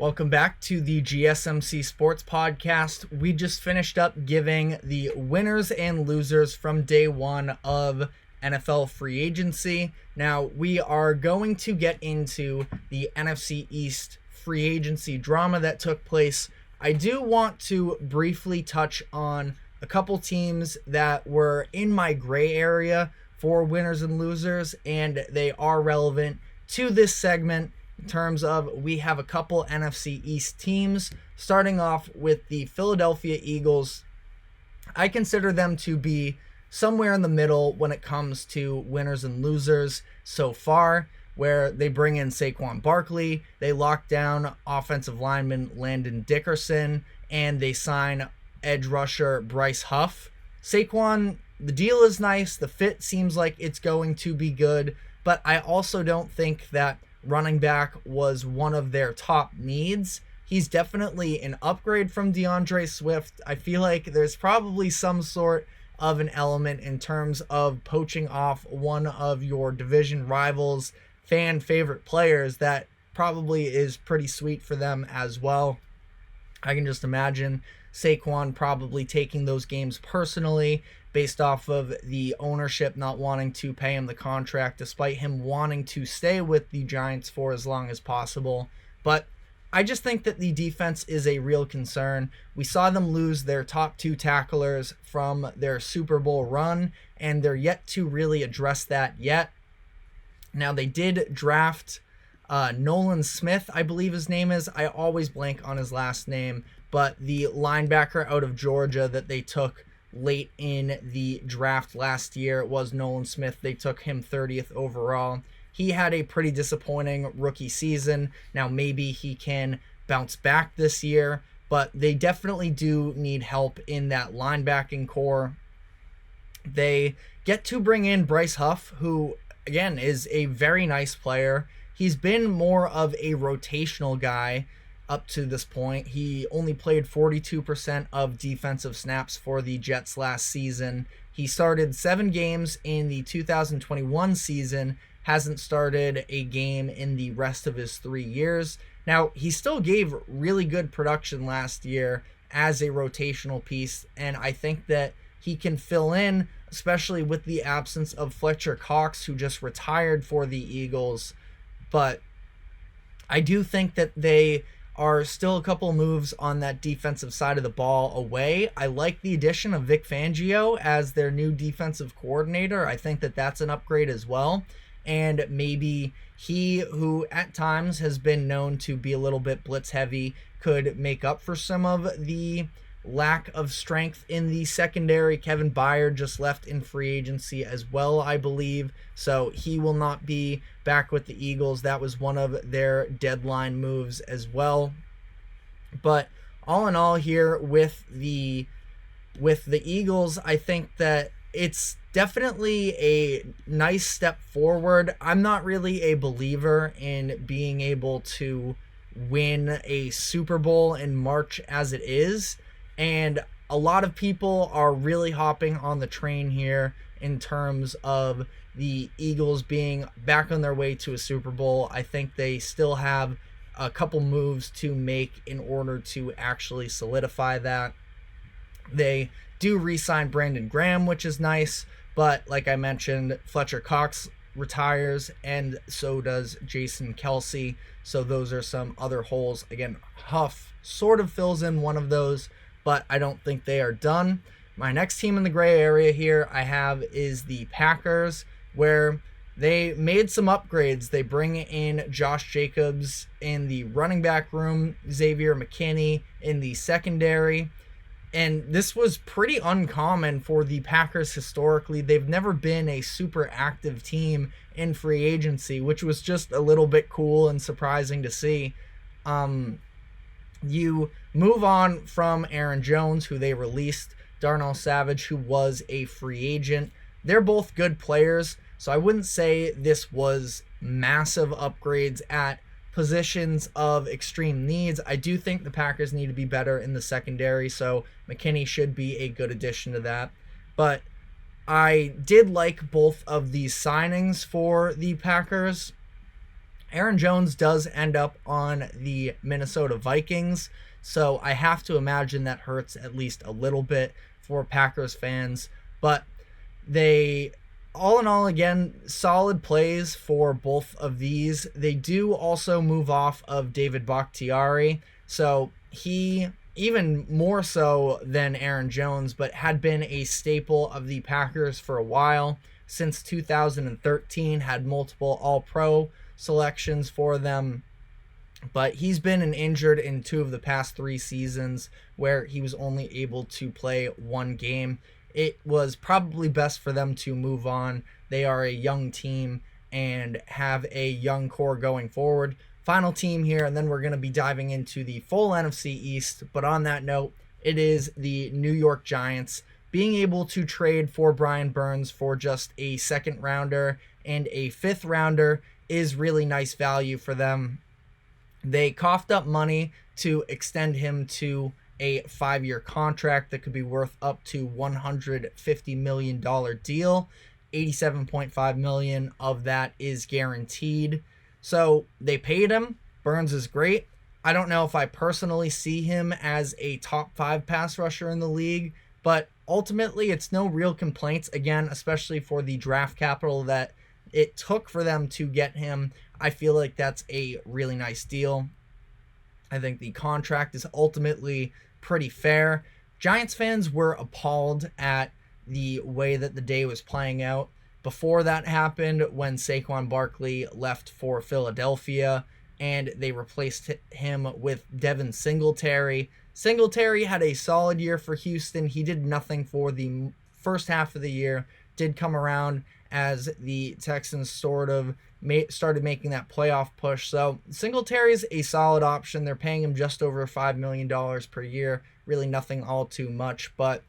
Welcome back to the GSMC Sports Podcast. We just finished up giving the winners and losers from day one of NFL free agency. Now, we are going to get into the NFC East free agency drama that took place. I do want to briefly touch on a couple teams that were in my gray area for winners and losers, and they are relevant to this segment. In terms of, we have a couple NFC East teams, starting off with the Philadelphia Eagles. I consider them to be somewhere in the middle when it comes to winners and losers so far, where they bring in Saquon Barkley, they lock down offensive lineman Landon Dickerson, and they sign edge rusher Bryce Huff. Saquon, the deal is nice, the fit seems like it's going to be good, but I also don't think that running back was one of their top needs. He's definitely an upgrade from DeAndre Swift. I feel like there's probably some sort of an element in terms of poaching off one of your division rivals, fan favorite players, that probably is pretty sweet for them as well. I can just imagine Saquon probably taking those games personally based off of the ownership not wanting to pay him the contract, despite him wanting to stay with the Giants for as long as possible. But I just think that the defense is a real concern. We saw them lose their top two tacklers from their Super Bowl run, and they're yet to really address that yet. Now, they did draft Nolan Smith, I believe his name is. I always blank on his last name, but the linebacker out of Georgia that they took late in the draft last year was Nolan Smith. They took him 30th overall. He had a pretty disappointing rookie season. Now, maybe he can bounce back this year, but they definitely do need help in that linebacking core. They get to bring in Bryce Huff, who, again, is a very nice player. He's been more of a rotational guy up to this point. He only played 42% of defensive snaps for the Jets last season. He started 7 games in the 2021 season, hasn't started a game in the rest of his 3 years. Now, he still gave really good production last year as a rotational piece, and I think that he can fill in, especially with the absence of Fletcher Cox, who just retired for the Eagles. But I do think that they are still a couple moves on that defensive side of the ball away. I like the addition of Vic Fangio as their new defensive coordinator. I think that that's an upgrade as well. And maybe he, who at times has been known to be a little bit blitz heavy, could make up for some of the lack of strength in the secondary. Kevin Byard just left in free agency as well, I believe, so he will not be back with the Eagles. That was one of their deadline moves as well. But all in all here with the Eagles, I think that it's definitely a nice step forward. I'm not really a believer in being able to win a Super Bowl in March as it is. And a lot of people are really hopping on the train here in terms of the Eagles being back on their way to a Super Bowl. I think they still have a couple moves to make in order to actually solidify that. They do re-sign Brandon Graham, which is nice, but like I mentioned, Fletcher Cox retires, and so does Jason Kelce. So those are some other holes. Again, Huff sort of fills in one of those, but I don't think they are done. My next team in the gray area here I have is the Packers, where they made some upgrades. They bring in Josh Jacobs in the running back room, Xavier McKinney in the secondary. And this was pretty uncommon for the Packers historically. They've never been a super active team in free agency, which was just a little bit cool and surprising to see. You move on from Aaron Jones, who they released, Darnell Savage, who was a free agent. They're both good players, so I wouldn't say this was massive upgrades at positions of extreme needs. I do think the Packers need to be better in the secondary, so McKinney should be a good addition to that. But I did like both of these signings for the Packers. Aaron Jones does end up on the Minnesota Vikings, so I have to imagine that hurts at least a little bit for Packers fans. But they, all in all, again, solid plays for both of these. They do also move off of David Bakhtiari, so he, even more so than Aaron Jones, but had been a staple of the Packers for a while. Since 2013, had multiple All-Pro selections for them, but he's been injured in 2 of the past 3 seasons where he was only able to play 1 game. It was probably best for them to move on. They are a young team and have a young core going forward. Final team here, and then we're going to be diving into the full NFC East. But on that note, it is the New York Giants. Being able to trade for Brian Burns for just a 2nd rounder and a 5th rounder is really nice value for them. They coughed up money to extend him to a 5-year contract that could be worth up to $150 million deal. $87.5 million of that is guaranteed. So they paid him. Burns is great. I don't know if I personally see him as a top 5 pass rusher in the league, but ultimately it's no real complaints, again, especially for the draft capital that it took for them to get him. I feel like that's a really nice deal. I think the contract is ultimately pretty fair. Giants fans were appalled at the way that the day was playing out. Before that happened, when Saquon Barkley left for Philadelphia and they replaced him with Devin Singletary. Singletary had a solid year for Houston. He did nothing for the first half of the year, did come around as the Texans sort of started making that playoff push. So Singletary is a solid option. They're paying him just over $5 million per year. Really nothing all too much, but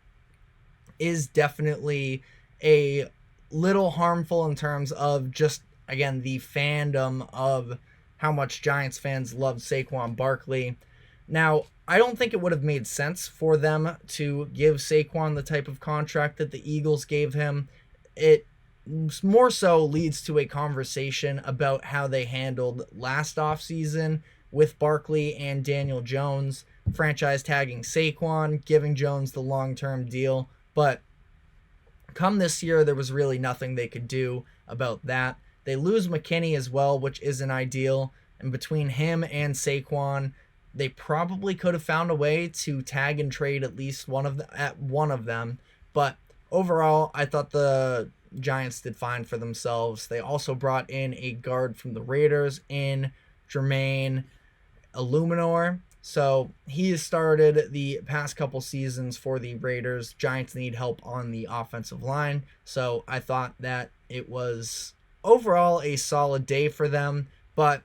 is definitely a little harmful in terms of just, again, the fandom of how much Giants fans love Saquon Barkley. Now, I don't think it would have made sense for them to give Saquon the type of contract that the Eagles gave him. It more so leads to a conversation about how they handled last offseason with Barkley and Daniel Jones, franchise tagging Saquon, giving Jones the long-term deal. But come this year, there was really nothing they could do about that. They lose McKinney as well, which isn't ideal. And between him and Saquon, they probably could have found a way to tag and trade at least one of them. But overall, I thought the Giants did fine for themselves. They also brought in a guard from the Raiders in Jermaine Illuminor. So he has started the past couple seasons for the Raiders. Giants need help on the offensive line. So I thought that it was overall a solid day for them. But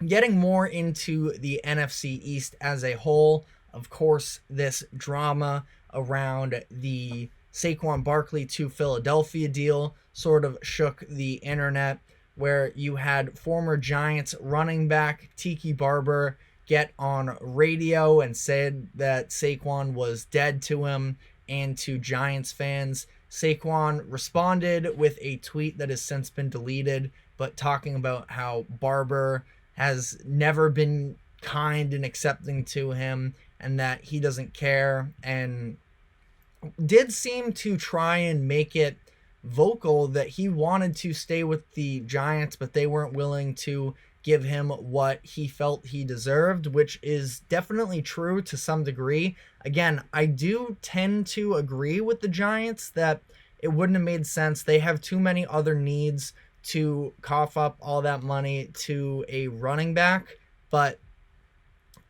getting more into the NFC East as a whole, of course, this drama around the Saquon Barkley to Philadelphia deal sort of shook the internet, where you had former Giants running back Tiki Barber get on radio and said that Saquon was dead to him and to Giants fans. Saquon responded with a tweet that has since been deleted, but talking about how Barber has never been kind and accepting to him and that he doesn't care, and did seem to try and make it vocal that he wanted to stay with the Giants, but they weren't willing to give him what he felt he deserved, which is definitely true to some degree. Again, I do tend to agree with the Giants that it wouldn't have made sense. They have too many other needs to cough up all that money to a running back, but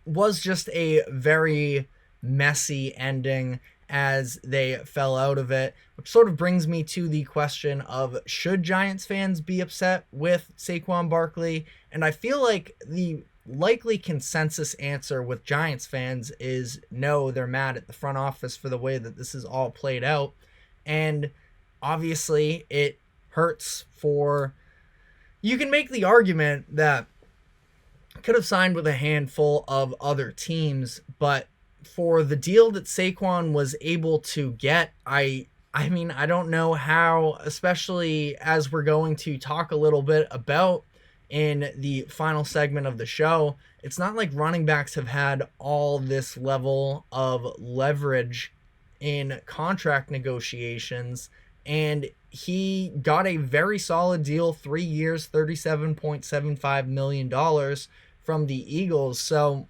was just a very messy ending as they fell out of it, which sort of brings me to the question of, should Giants fans be upset with Saquon Barkley? And I feel like the likely consensus answer with Giants fans is no, they're mad at the front office for the way that this is all played out. And obviously it hurts for, you can make the argument that could have signed with a handful of other teams, but for the deal that Saquon was able to get, I mean, I don't know how, especially as we're going to talk a little bit about in the final segment of the show, it's not like running backs have had all this level of leverage in contract negotiations, and he got a very solid deal, 3 years, $37.75 million from the Eagles. So,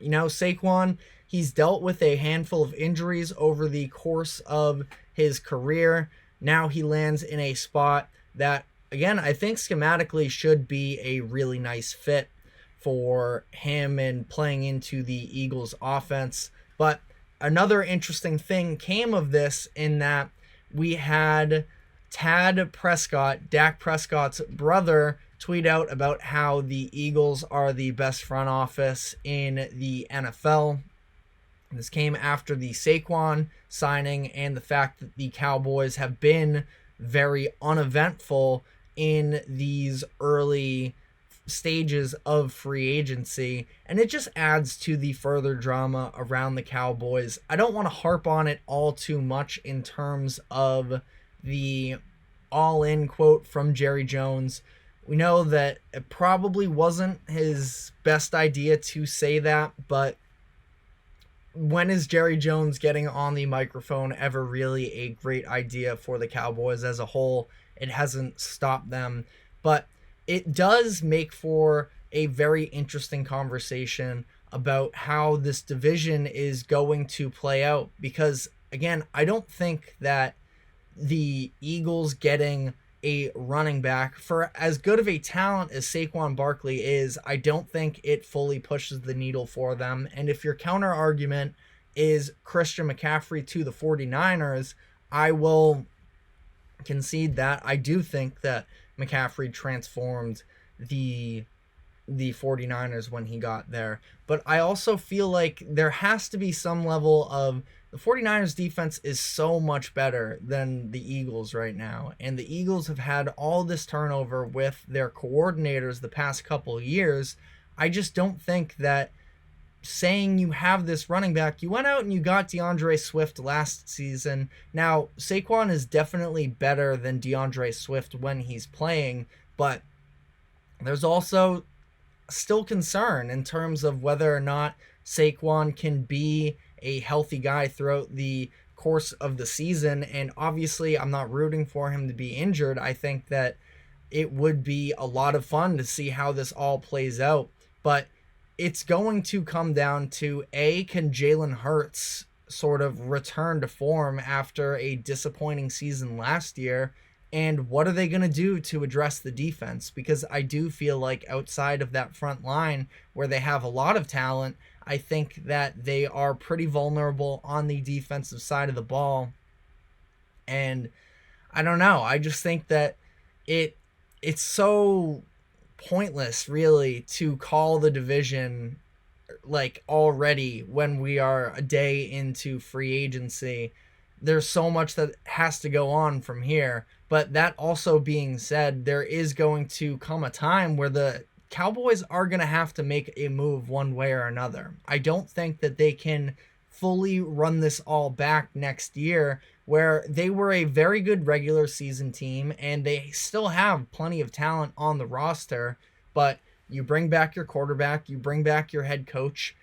Saquon, he's dealt with a handful of injuries over the course of his career. Now he lands in a spot that, again, I think schematically should be a really nice fit for him and playing into the Eagles offense. But another interesting thing came of this in that we had Dak Prescott's brother, tweet out about how the Eagles are the best front office in the NFL. This came after the Saquon signing and the fact that the Cowboys have been very uneventful in these early stages of free agency, and it just adds to the further drama around the Cowboys. I don't want to harp on it all too much in terms of the all-in quote from Jerry Jones. We know that it probably wasn't his best idea to say that, but when is Jerry Jones getting on the microphone ever really a great idea for the Cowboys as a whole? It hasn't stopped them, but it does make for a very interesting conversation about how this division is going to play out, because, again, I don't think that the Eagles getting a running back, for as good of a talent as Saquon Barkley is, I don't think it fully pushes the needle for them. And if your counter argument is Christian McCaffrey to the 49ers, I will concede that. I do think that McCaffrey transformed the 49ers when he got there. But I also feel like there has to be some level of, the 49ers defense is so much better than the Eagles right now. And the Eagles have had all this turnover with their coordinators the past couple of years. I just don't think that saying you have this running back, you went out and you got DeAndre Swift last season. Now, Saquon is definitely better than DeAndre Swift when he's playing, but there's also still concern in terms of whether or not Saquon can be a healthy guy throughout the course of the season. And obviously I'm not rooting for him to be injured. I think that it would be a lot of fun to see how this all plays out, but it's going to come down to, can Jalen Hurts sort of return to form after a disappointing season last year? And what are they going to do to address the defense? Because I do feel like outside of that front line where they have a lot of talent, I think that they are pretty vulnerable on the defensive side of the ball. And I don't know. I just think that it's so pointless, really, to call the division like already when we are a day into free agency. There's so much that has to go on from here. But that also being said, there is going to come a time where the Cowboys are going to have to make a move one way or another. I don't think that they can fully run this all back next year, where they were a very good regular season team and they still have plenty of talent on the roster, but you bring back your quarterback, you bring back your head coach,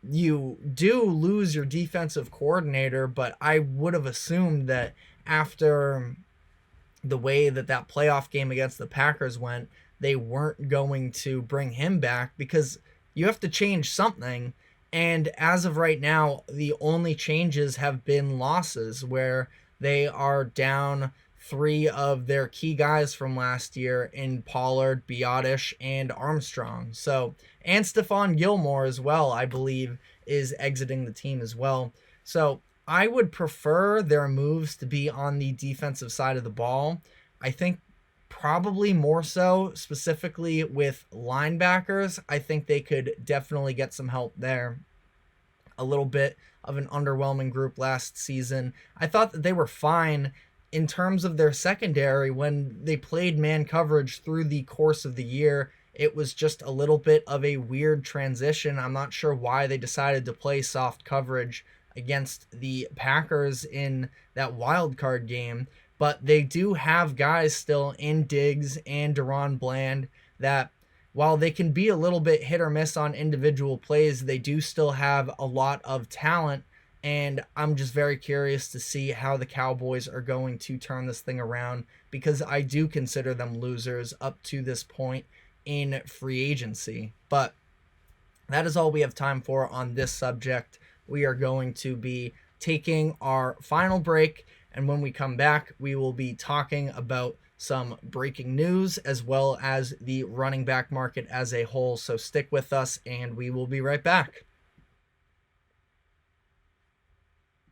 you do lose your defensive coordinator, but I would have assumed that after the way that playoff game against the Packers went, they weren't going to bring him back, because you have to change something. And as of right now, the only changes have been losses, where they are down 3 of their key guys from last year in Pollard, Biotish, and Armstrong. So, and Stephon Gilmore as well, I believe, is exiting the team as well. So I would prefer their moves to be on the defensive side of the ball. I think probably more so specifically with linebackers. I think they could definitely get some help there. A little bit of an underwhelming group last season. I thought that they were fine in terms of their secondary when they played man coverage through the course of the year. It was just a little bit of a weird transition. I'm not sure why they decided to play soft coverage against the Packers in that wild card game, but they do have guys still in Diggs and Deron Bland that, while they can be a little bit hit or miss on individual plays, they do still have a lot of talent. And I'm just very curious to see how the Cowboys are going to turn this thing around, because I do consider them losers up to this point in free agency. But that is all we have time for on this subject. We are going to be taking our final break, and when we come back, we will be talking about some breaking news as well as the running back market as a whole. So stick with us, and we will be right back.